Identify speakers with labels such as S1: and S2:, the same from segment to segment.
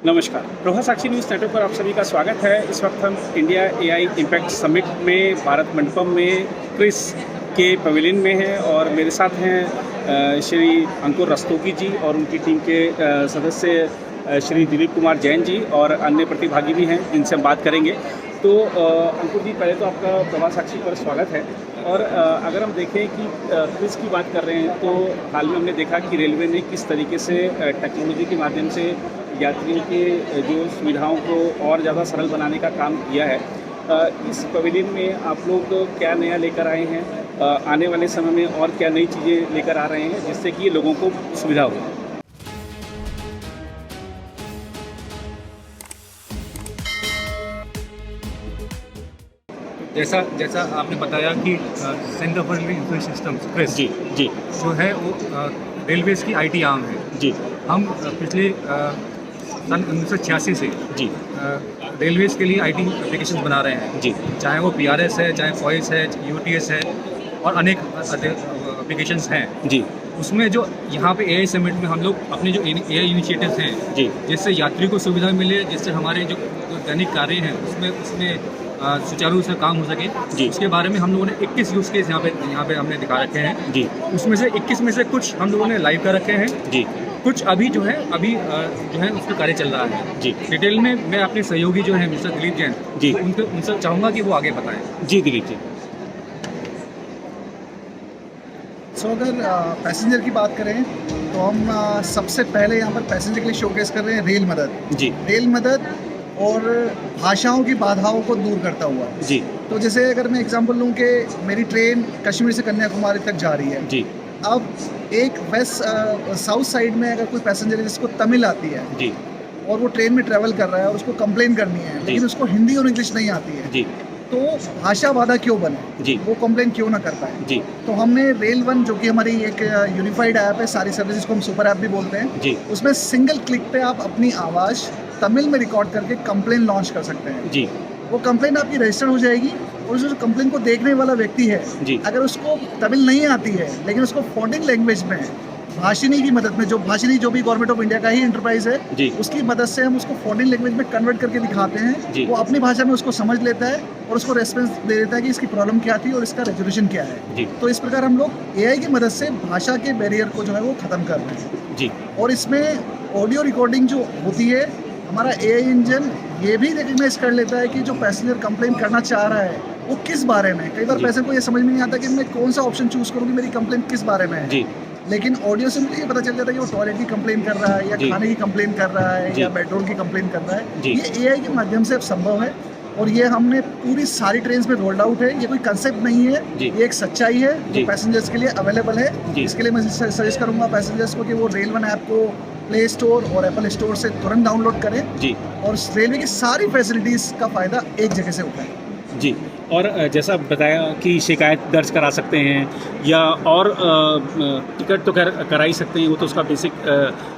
S1: नमस्कार, प्रभा साक्षी news network पर आप सभी का स्वागत है। इस वक्त हम इंडिया एआई इम्पैक्ट समिट में भारत मंडपम में क्रिस के पवेलियन में हैं और मेरे साथ हैं श्री अंकुर रस्तोगी जी और उनकी टीम के सदस्य श्री दिलीप कुमार जैन जी और अन्य प्रतिभागी भी हैं जिनसे हम बात करेंगे। तो अंकुर जी, पहले तो आपका प्रभा साक्षी पर स्वागत है। और अगर हम देखें कि क्विज़ की बात कर रहे हैं तो हाल में हमने देखा कि रेलवे ने किस तरीके से टेक्नोलॉजी के माध्यम से यात्रियों के जो सुविधाओं को और ज़्यादा सरल बनाने का काम किया है। इस पवेलियन में आप लोग क्या नया लेकर आए हैं, आने वाले समय में और क्या नई चीज़ें लेकर आ रहे हैं जिससे कि लोगों को सुविधा हो?
S2: जैसा जैसा आपने बताया कि centre for railway information systems CRIS
S1: जी जी
S2: जो है वो रेलवेज़ की आईटी आर्म है।
S1: जी
S2: हम पिछले सन 1986 से
S1: जी
S2: रेलवेज़ के लिए आईटी एप्लीकेशन बना रहे हैं,
S1: जी
S2: चाहे वो पीआरएस है, चाहे फॉइस है, यूटीएस है और अनेक एप्लीकेशंस हैं।
S1: जी
S2: उसमें जो यहाँ पे एआई समिट में हम लोग अपने जो एआई इनिशिएटिव्स हैं,
S1: जी
S2: जिससे यात्री को सुविधा मिले, जिससे हमारे जो दैनिक कार्य हैं उसमें सुचारू रूप से काम हो सके,
S1: जी।
S2: उसके बारे में हम लोगों ने 21 यूज़ केस यहाँ पे हमने दिखा रखे हैं।
S1: जी
S2: उसमें से 21 में से कुछ हम लोगों ने लाइव कर रखे हैं,
S1: जी
S2: कुछ अभी जो है उस पर कार्य चल रहा है।
S1: जी
S2: डिटेल में मैं अपने सहयोगी जो है मिस्टर दिलीप जैन
S1: जी
S2: उनसे चाहूँगा कि वो आगे बताएं।
S1: जी दिलीप जी।
S3: अगर पैसेंजर की बात करें तो हम सबसे पहले यहाँ पर पैसेंजर के लिए शोकेस कर रहे हैं रेल मदद।
S1: जी
S3: रेल मदद और भाषाओं की बाधाओं को दूर करता हुआ।
S1: जी
S3: तो जैसे अगर मैं एग्जांपल लूँ कि मेरी ट्रेन कश्मीर से कन्याकुमारी तक जा रही है।
S1: जी
S3: अब एक साउथ साइड में अगर कोई पैसेंजर है जिसको तमिल आती है
S1: जी
S3: और वो ट्रेन में ट्रैवल कर रहा है और उसको कंप्लेन करनी है, लेकिन उसको हिंदी और इंग्लिश नहीं आती है,
S1: जी
S3: तो भाषा बाधा क्यों बने,
S1: जी
S3: वो कंप्लेन क्यों ना कर पाए।
S1: जी
S3: तो हमने रेल वन, जो कि हमारी एक यूनिफाइड ऐप है, सारी सर्विसेज को हम सुपर ऐप भी बोलते हैं,
S1: जी
S3: उसमें सिंगल क्लिक पे आप अपनी आवाज़ तमिल में रिकॉर्ड करके कंप्लेन लॉन्च कर सकते हैं।
S1: जी
S3: वो कंप्लेन आपकी रजिस्टर्ड हो जाएगी और उस कंप्लेन को देखने वाला व्यक्ति है,
S1: जी
S3: अगर उसको तमिल नहीं आती है लेकिन उसको फॉरेन लैंग्वेज में भाषिनी की मदद में, जो भाषिनी जो भी गवर्नमेंट ऑफ इंडिया का ही इंटरप्राइज है,
S1: जी
S3: उसकी मदद से हम उसको फॉरेन लैंग्वेज में कन्वर्ट करके दिखाते हैं।
S1: जी।
S3: वो अपनी भाषा में उसको समझ लेता है और उसको रेस्पॉन्स दे देता है कि इसकी प्रॉब्लम क्या थी और इसका रेजोल्यूशन क्या है।
S1: जी
S3: तो इस प्रकार हम लोग एआई की मदद से भाषा के बैरियर को जो है वो ख़त्म कर रहे हैं।
S1: जी
S3: और इसमें ऑडियो रिकॉर्डिंग जो होती है, हमारा एआई इंजन ये भी रिकग्नाइज कर लेता है कि जो पैसेंजर कंप्लेन करना चाह रहा है वो किस बारे में। कई बार
S1: जी।
S3: पैसेंजर को ये समझ में नहीं आता कि मैं कौन सा ऑप्शन चूज़ करूँ कि मेरी कंप्लेन किस बारे में है।
S1: जी
S3: लेकिन ऑडियो से मुझे ये पता चल जाता है कि वो टॉयलेट की कंप्लेन कर रहा है या
S1: जी।
S3: खाने की कंप्लेन कर रहा है
S1: जी।
S3: या बेडरूम की कंप्लेन कर रहा है।
S1: जी।
S3: ये एआई के माध्यम से अब संभव है और ये हमने पूरी सारी ट्रेन में रोल्ड आउट है। ये कोई कंसेप्ट नहीं है,
S1: जी।
S3: ये एक सच्चाई है
S1: जी।
S3: जो पैसेंजर्स के लिए अवेलेबल है।
S1: जी।
S3: इसके लिए मैं सजेस्ट करूँगा पैसेंजर्स को कि वो रेल वन ऐप को प्ले स्टोर और एप्पल स्टोर से तुरंत डाउनलोड करें
S1: जी
S3: और रेलवे की सारी फैसिलिटीज़ का फ़ायदा एक जगह से उठाएं।
S1: जी। और जैसा बताया कि शिकायत दर्ज करा सकते हैं या और टिकट तो करा ही सकते हैं, वो तो उसका बेसिक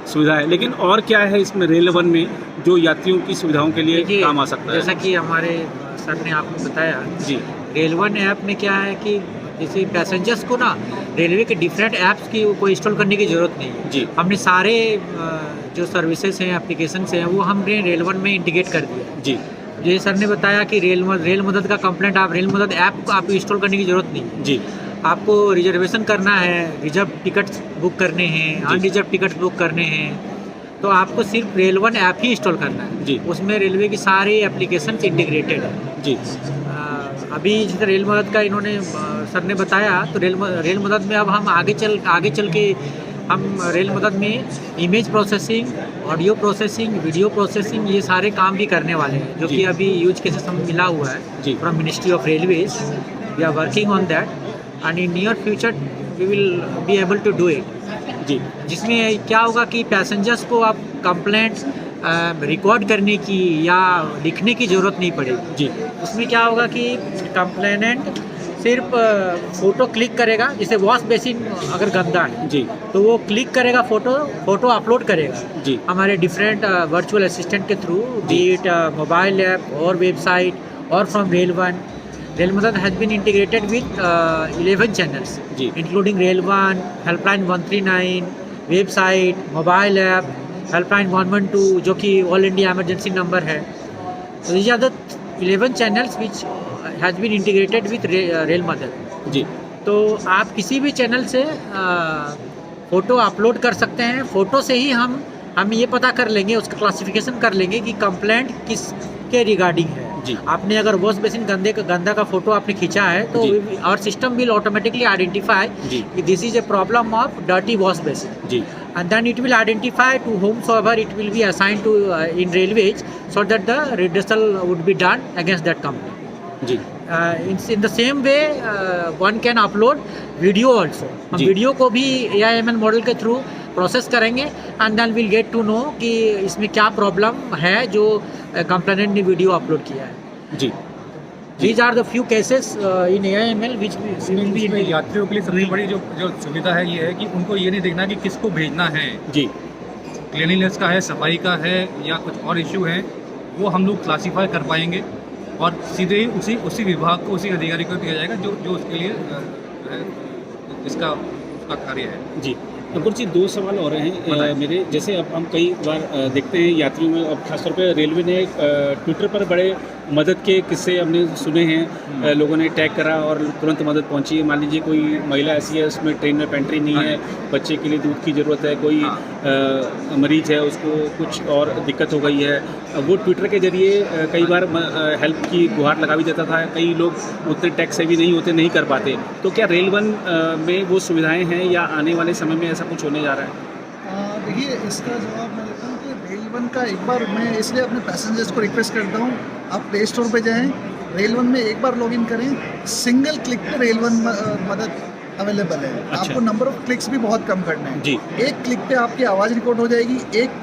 S1: सुविधा है, लेकिन और क्या है इसमें रेल वन में जो यात्रियों की सुविधाओं के लिए
S4: देखिए,
S1: काम आ सकता है?
S4: जैसा कि हमारे सर ने आपको बताया,
S1: जी
S4: रेल वन ऐप में क्या है कि जैसे पैसेंजर्स को ना रेलवे के डिफरेंट ऐप्स की को इंस्टॉल करने की ज़रूरत नहीं है।
S1: जी
S4: हमने सारे जो सर्विसेज हैं, एप्लीकेशंस हैं, वो हमने रेल वन में इंटीग्रेट कर दिया।
S1: जी
S4: जैसे सर ने बताया कि रेल मदद का कंप्लेंट आप रेल मदद ऐप को आप इंस्टॉल करने की ज़रूरत नहीं है।
S1: जी
S4: आपको रिजर्वेशन करना है, रिजर्व टिकट्स बुक करने हैं,
S1: जी।
S4: अनरिजर्व टिकट्स बुक करने हैं, तो आपको सिर्फ रेल वन ऐप ही इंस्टॉल करना है।
S1: जी।
S4: उसमें रेलवे की सारी एप्लीकेशन इंटीग्रेटेड है।
S1: जी
S4: अभी जैसे रेल मदद का इन्होंने सर ने बताया, तो रेल मदद में अब हम आगे चल के हम रेल मदद में image processing, audio processing, video processing, ये सारे काम भी करने वाले हैं, जो
S1: जी।
S4: कि अभी यूज केसेस हमें मिला हुआ है
S1: जी।
S4: From ministry of railways. We are working on that and in near future we will be able to do it.
S1: जी
S4: जिसमें क्या होगा कि पैसेंजर्स को अब कंप्लेंट रिकॉर्ड करने की या लिखने की ज़रूरत नहीं पड़ेगी।
S1: जी
S4: उसमें क्या होगा कि कंप्लेनेंट सिर्फ फ़ोटो क्लिक करेगा, जैसे वॉश बेसिन अगर गंदा है
S1: जी
S4: तो वो क्लिक करेगा, फ़ोटो अपलोड करेगा
S1: जी
S4: हमारे डिफरेंट वर्चुअल असिस्टेंट के through, be it mobile app और वेबसाइट और from Rail One. Rail Madad has been integrated with 11 channels
S1: जी
S4: including Rail One, helpline 139, website, mobile app, helpline 112 जो कि ऑल इंडिया इमरजेंसी नंबर है। तो these are the 11 channels which has been integrated with Rail मदद।
S1: जी
S4: तो आप किसी भी चैनल से फ़ोटो अपलोड कर सकते हैं। फ़ोटो से ही हम ये पता कर लेंगे, उसका क्लासिफिकेशन कर लेंगे कि कंप्लेंट किसके रिगार्डिंग है।
S1: जी
S4: आपने अगर वॉश बेसिन गंदा का फोटो आपने खींचा है तो
S1: जी।
S4: और सिस्टम विल ऑटोमेटिकली आइडेंटिफाई
S1: जी।
S4: कि this is a problem of dirty wash basin
S1: जी
S4: and then it will identify to whomsoever it will be assigned to in railways so that the redressal would be done against that complaint.
S1: जी
S4: In the same way one can upload video also. हम
S1: जी।
S4: Video को भी AIML model के through process करेंगे and then will get to know कि इसमें क्या problem है जो कंप्लेनेंट ने वीडियो अपलोड किया है।
S1: जी
S4: These are the few cases in AIML which we will be
S2: इसमें यात्रियों के लिए सबसे बड़ी जो सुविधा है ये है कि उनको ये नहीं देखना कि किसको भेजना है,
S1: जी
S2: क्लीनिनेस का है, सफाई का है या कुछ और इश्यू है, वो हम लोग क्लासीफाई कर पाएंगे और सीधे ही उसी विभाग को, उसी अधिकारी को दिया जाएगा जो उसके लिए इसका कार्य है।
S1: जी अंकुर जी, दो सवाल और हैं मेरे। जैसे अब हम कई बार देखते हैं यात्रियों में, अब खासतौर पे रेलवे ने ट्विटर पर बड़े मदद के किस्से हमने सुने हैं। लोगों ने टैग करा और तुरंत मदद पहुंची। मान लीजिए कोई महिला ऐसी है, उसमें ट्रेन में पेंट्री नहीं है, बच्चे के लिए दूध की ज़रूरत है, कोई मरीज है, उसको कुछ और दिक्कत हो गई है, वो ट्विटर के जरिए कई बार हेल्प की गुहार लगा भी देता था। कई लोग उतने टैग से भी नहीं होते, नहीं कर पाते। तो क्या रेल वन में वो सुविधाएँ हैं या आने वाले समय में ऐसा कुछ होने जा रहा है?
S3: देखिए, इसका जवाब मैं देता हूँ कि रेल वन का एक बार मैं इसलिए अपने पैसेंजर्स को रिक्वेस्ट करता हूँ, आप प्ले स्टोर पे जाएं, रेल वन में एक बार लॉगिन करें, सिंगल क्लिक पे रेल वन मदद अवेलेबल है।
S1: अच्छा।
S3: आपको नंबर ऑफ क्लिक्स भी बहुत कम करने हैं।
S1: जी
S3: एक क्लिक पे आपकी आवाज़ रिकॉर्ड हो जाएगी, एक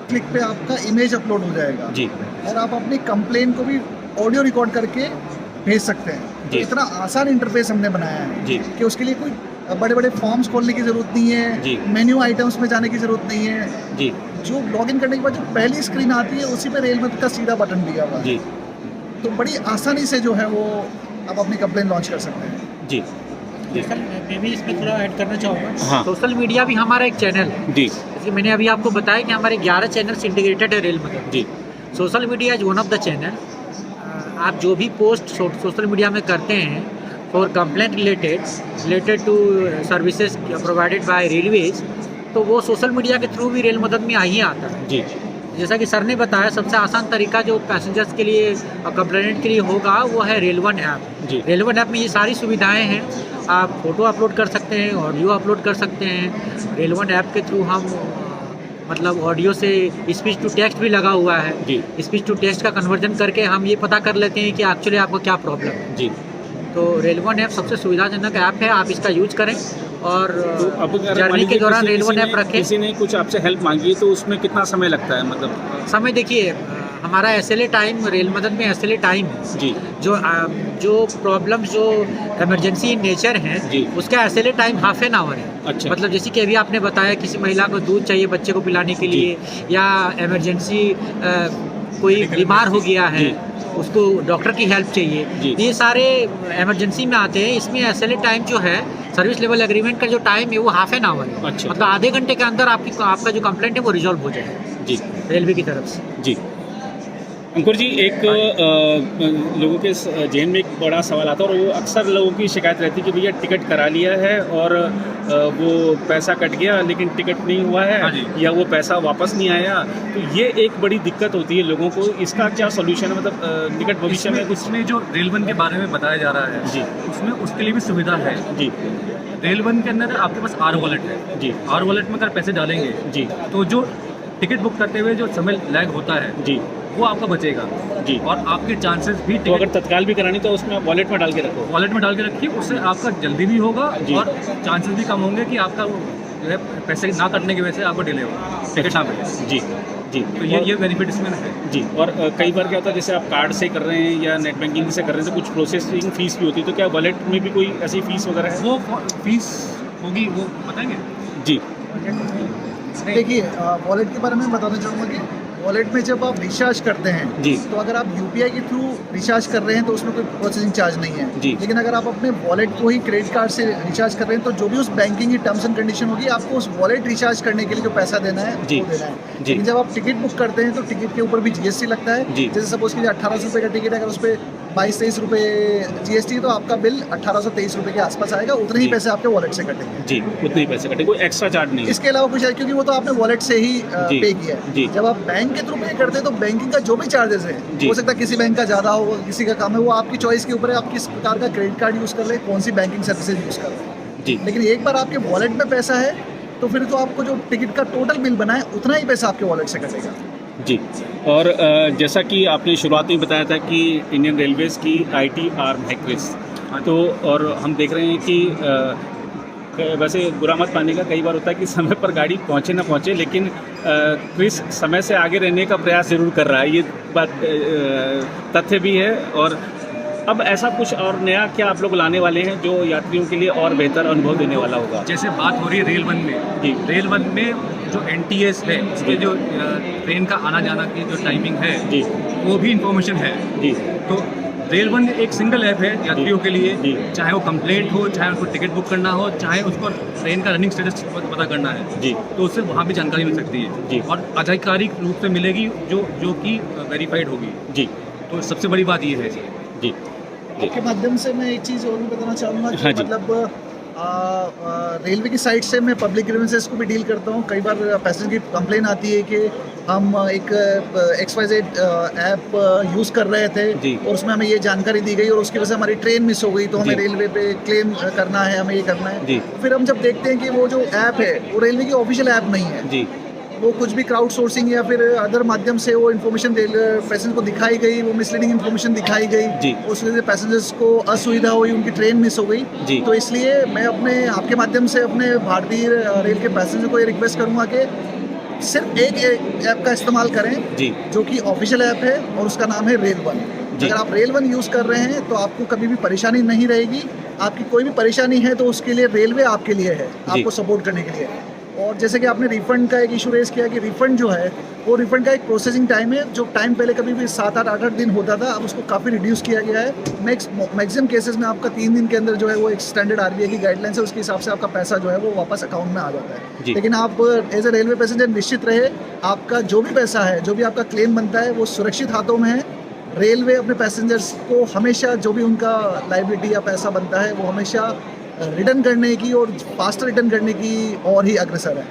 S3: क्लिक पे आपका इमेज अपलोड हो जाएगा
S1: जी
S3: और आप अपनी कंप्लेन को भी ऑडियो रिकॉर्ड करके भेज सकते हैं। तो
S1: जी।
S3: इतना आसान इंटरफेस हमने बनाया है
S1: जी।
S3: कि उसके लिए कोई बड़े बड़े फॉर्म्स खोलने की ज़रूरत नहीं
S1: जी।
S3: है, मेन्यू आइटम्स में जाने की ज़रूरत नहीं है।
S1: जी
S3: जो लॉगिन करने के बाद जो पहली स्क्रीन आती है उसी पे रेल मदद का सीधा बटन दिया हुआ है।
S1: जी
S3: तो बड़ी आसानी से जो है वो आप अपनी कंप्लेन लॉन्च कर सकते हैं।
S1: जी
S4: मैं भी इसमें थोड़ा ऐड करना चाहूँगा।
S1: हाँ।
S4: सोशल मीडिया भी हमारा एक चैनल है।
S1: जी
S4: जैसे मैंने अभी आपको बताया कि हमारे 11 चैनल्स इंटीग्रेटेड है रेल मदद।
S1: जी
S4: social media is one of the channel. आप जो भी पोस्ट सोशल मीडिया में करते हैं for complaint related to services provided by railways, तो वो सोशल मीडिया के थ्रू भी रेल मदद में ही आता है।
S1: जी
S4: जैसा कि सर ने बताया, सबसे आसान तरीका जो पैसेंजर्स के लिए कंप्लेंट के लिए होगा वो है रेल वन ऐप।
S1: जी
S4: रेल वन ऐप में ये सारी सुविधाएं हैं। आप फोटो अपलोड कर सकते हैं, ऑडियो अपलोड कर सकते हैं। रेल वन ऐप के थ्रू हम मतलब ऑडियो से स्पीच टू टेक्स्ट भी लगा हुआ है।
S1: जी
S4: स्पीच टू टेक्स्ट का कन्वर्जन करके हम ये पता कर लेते हैं कि एक्चुअली आपको क्या प्रॉब्लम है।
S1: जी
S4: तो रेल वन ऐप सबसे सुविधाजनक ऐप है, आप इसका यूज करें और
S1: तो अब अगर मान
S4: जर्नी के
S1: लीजिए
S4: दौरान
S1: किसी-
S4: रेल वन
S1: किसी
S4: ऐप
S1: ने-
S4: रखें।
S1: किसी ने कुछ आपसे हेल्प मांगी है तो उसमें कितना समय लगता है? मतलब
S4: समय देखिए, हमारा SLA टाइम, रेल मदद में SLA टाइम है।
S1: जी
S4: जो प्रॉब्लम जो इमरजेंसी इन नेचर है
S1: जी।
S4: उसका SLA time half an hour है।
S1: अच्छा।
S4: मतलब जैसे कि अभी आपने बताया किसी महिला को दूध चाहिए बच्चे को पिलाने के लिए, या इमरजेंसी कोई बीमार हो गया है,
S1: जी।
S4: उसको डॉक्टर की हेल्प चाहिए,
S1: जी।
S4: ये सारे इमरजेंसी में आते हैं। इसमें SLA टाइम जो है, सर्विस लेवल एग्रीमेंट का जो टाइम है वो हाफ एन आवर है।
S1: अच्छा।
S4: मतलब आधे घंटे के अंदर आपका जो कंप्लेंट है वो रिजॉल्व हो जाए
S1: जी
S4: रेलवे की तरफ से।
S1: जी अंकुर जी, एक लोगों के जहन में एक बड़ा सवाल आता है और वो अक्सर लोगों की शिकायत रहती है कि भैया टिकट करा लिया है और वो पैसा कट गया लेकिन टिकट नहीं हुआ
S2: हाँ
S1: है
S2: जी।
S1: या वो पैसा वापस नहीं आया। तो ये एक बड़ी दिक्कत होती है लोगों को। इसका क्या सोल्यूशन है? मतलब निकट भविष्य में कुछ?
S2: उसमें जो रेल वन के बारे में बताया जा रहा है
S1: जी
S2: उसमें उसके लिए भी सुविधा है।
S1: जी
S2: रेल वन के अंदर आपके पास R वॉलेट है।
S1: जी
S2: R वॉलेट में अगर पैसे डालेंगे
S1: जी
S2: तो जो टिकट बुक करते हुए जो समय लैग होता है
S1: जी
S2: वो आपका बचेगा
S1: जी।
S2: और आपके चांसेस भी
S1: तो अगर
S2: टिकट
S1: तत्काल भी करानी तो उसमें आप वॉलेट में डाल के रखो।
S2: वॉलेट में डाल के रखिए, उससे आपका जल्दी भी होगा
S1: जी।
S2: और चांसेस भी कम होंगे कि आपका वो जो है पैसे ना कटने की वजह से आपको डिले होगा, टिकट ना मिले।
S1: जी जी
S2: तो ये बेनिफिट इसमें है।
S1: जी। और कई बार क्या होता है, जैसे आप कार्ड से कर रहे हैं या नेट बैंकिंग से कर रहे हैं तो कुछ प्रोसेसिंग फीस भी होती है, तो क्या वॉलेट में भी कोई ऐसी फीस वगैरह है?
S2: वो फीस होगी, वो बताएंगे।
S1: जी
S3: देखिए, वॉलेट के बारे में बताना चाहूँगा कि वॉलेट में जब आप रिचार्ज करते हैं
S1: जी।
S3: तो अगर आप यूपीआई के थ्रू रिचार्ज कर रहे हैं तो उसमें कोई प्रोसेसिंग चार्ज नहीं है
S1: जी।
S3: लेकिन अगर आप अपने वॉलेट को ही क्रेडिट कार्ड से रिचार्ज कर रहे हैं तो जो भी उस बैंकिंग की टर्म्स एंड कंडीशन होगी आपको उस वॉलेट रिचार्ज करने के लिए जो पैसा देना है
S1: जी।
S3: वो देना है।
S1: जी।
S3: लेकिन जब आप टिकट बुक करते हैं तो टिकट के ऊपर भी जीएसटी लगता है।
S1: जी।
S3: जैसे सपोज कीजिए 1800 रुपये का टिकट है, अगर उस पर 22-23 रुपये जीएसटी तो आपका बिल 1823 रुपये के आसपास आएगा। उतने ही
S1: जी।
S3: पैसे आपके वॉलेट से कटेंगे।
S1: जी, उतने ही पैसे कटे, कोई एक्स्ट्रा चार्ज नहीं है।
S3: इसके अलावा कुछ है क्योंकि वो तो आपने वॉलेट से ही
S1: जी।
S3: पे किया
S1: जी।
S3: है। जब आप बैंक के थ्रू पे करते हैं तो बैंकिंग का जो भी चार्जेस है,
S1: जी।
S3: हो सकता है किसी बैंक का ज़्यादा हो, किसी का कम है, वो आपकी चॉइस के ऊपर है। आप किस प्रकार का क्रेडिट कार्ड यूज़ कर रहे हैं, कौन सी बैंकिंग सर्विसेज यूज़ कर रहे हैं।
S1: जी।
S3: लेकिन एक बार आपके वॉलेट में पैसा है तो फिर तो आपको जो टिकट का टोटल बिल बना है उतना ही पैसा आपके वॉलेट से कटेगा।
S1: जी। और जैसा कि आपने शुरुआत में बताया था कि इंडियन रेलवेज़ की आईटी आर्म है क्रिस, तो और हम देख रहे हैं कि वैसे बुरा मत मानिएगा, कई बार होता है कि समय पर गाड़ी पहुंचे ना पहुंचे, लेकिन क्रिस समय से आगे रहने का प्रयास ज़रूर कर रहा है, ये बात तथ्य भी है। और अब ऐसा कुछ और नया क्या आप लोग लाने वाले हैं जो यात्रियों के लिए और बेहतर अनुभव देने वाला होगा?
S2: जैसे बात हो रही है रेल वन में,
S1: जी।
S2: रेल वन में जो एनटीएस है उसके जो ट्रेन का आना जाना की जो टाइमिंग है
S1: जी।
S2: वो भी इंफॉर्मेशन है।
S1: जी।
S2: तो रेल वन एक सिंगल ऐप है यात्रियों के लिए,
S1: जी।
S2: चाहे वो कंप्लेंट हो, चाहे उसको टिकट बुक करना हो, चाहे उसको ट्रेन का रनिंग स्टेटस पता करना है,
S1: जी।
S2: तो उससे वहाँ भी जानकारी मिल सकती है।
S1: जी।
S2: और आधिकारिक रूप से मिलेगी जो कि वेरीफाइड होगी।
S1: जी।
S2: तो सबसे बड़ी बात ये है।
S1: जी।
S3: आपके माध्यम से मैं एक चीज़ और भी बताना चाहूँगा कि
S1: हाँ जी।
S3: मतलब रेलवे की साइड से मैं पब्लिक ग्रीवेंसेस को भी डील करता हूँ। कई बार पैसेंजर की कंप्लेन आती है कि हम एक XYZ ऐप यूज़ कर रहे थे
S1: जी।
S3: और उसमें हमें ये जानकारी दी गई और उसकी वजह से हमारी ट्रेन मिस हो गई, तो हमें
S1: जी।
S3: रेलवे पे क्लेम करना है, हमें ये करना है।
S1: जी।
S3: फिर हम जब देखते हैं कि वो जो ऐप है वो रेलवे की ऑफिशियल ऐप नहीं है,
S1: जी।
S3: वो कुछ भी क्राउड सोर्सिंग या फिर अदर माध्यम से वो इन्फॉर्मेशन पैसेंजर को दिखाई गई, वो मिसलीडिंग इन्फॉर्मेशन दिखाई
S1: जी।
S3: गई, उस वजह से पैसेंजर्स को असुविधा हुई, उनकी ट्रेन मिस हो
S1: जी।
S3: गई। तो इसलिए मैं आपके माध्यम से अपने भारतीय रेल के पैसेंजर को ये रिक्वेस्ट करूंगा कि सिर्फ एक ऐप का इस्तेमाल करें
S1: जी।
S3: जो कि ऑफिशियल ऐप है और उसका नाम है रेल वन।
S1: जी।
S3: अगर आप रेल वन यूज़ कर रहे हैं तो आपको कभी भी परेशानी नहीं रहेगी। आपकी कोई भी परेशानी है तो उसके लिए रेलवे आपके लिए है, आपको सपोर्ट करने के लिए। और जैसे कि आपने रिफंड का एक इशू रेस किया कि रिफंड जो है वो रिफंड का एक प्रोसेसिंग टाइम है, जो टाइम पहले कभी भी 7-8 दिन होता था, अब उसको काफ़ी रिड्यूस किया गया है। मैक्सिमम केसेस में आपका 3 दिन के अंदर जो है वो एक स्टैंडर्ड आरबीआई की गाइडलाइंस है, उसके हिसाब से आपका पैसा जो है वो वापस अकाउंट में आ जाता है।
S1: जी।
S3: लेकिन आप एज ए रेलवे पैसेंजर निश्चित रहे, आपका जो भी पैसा है, जो भी आपका क्लेम बनता है वो सुरक्षित हाथों में है। रेलवे अपने पैसेंजर्स को हमेशा जो भी उनका लायबिलिटी या पैसा बनता है वो हमेशा रिटर्न करने की और फास्ट रिटर्न करने की और ही अग्रसर है।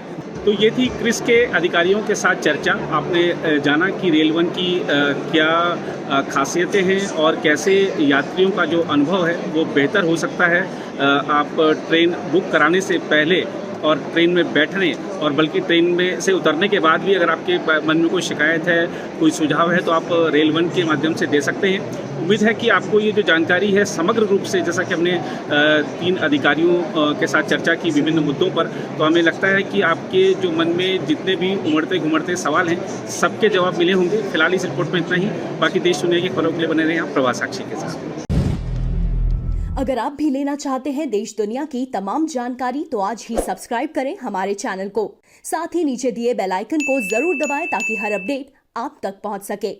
S1: तो ये थी क्रिस के अधिकारियों के साथ चर्चा। आपने जाना कि रेल वन की क्या खासियतें हैं और कैसे यात्रियों का जो अनुभव है वो बेहतर हो सकता है आप ट्रेन बुक कराने से पहले और ट्रेन में बैठने और बल्कि ट्रेन में से उतरने के बाद भी अगर आपके मन में कोई शिकायत है, कोई सुझाव है, तो आप रेल वन के माध्यम से दे सकते हैं। उम्मीद है कि आपको ये जो जानकारी है समग्र रूप से, जैसा कि हमने 3 अधिकारियों के साथ चर्चा की विभिन्न मुद्दों पर, तो हमें लगता है कि आपके जो मन में जितने भी उमड़ते घुमड़ते सवाल हैं सबके जवाब मिले होंगे। फिलहाल इस रिपोर्ट में इतना ही। बाकी देश दुनिया की खबरों के लिए बने रहे आप प्रवास साक्षी के साथ।
S5: अगर आप भी लेना चाहते हैं देश दुनिया की तमाम जानकारी तो आज ही सब्सक्राइब करें हमारे चैनल को। साथ ही नीचे दिए बेल आइकन को जरूर दबाएं ताकि हर अपडेट आप तक पहुंच सके।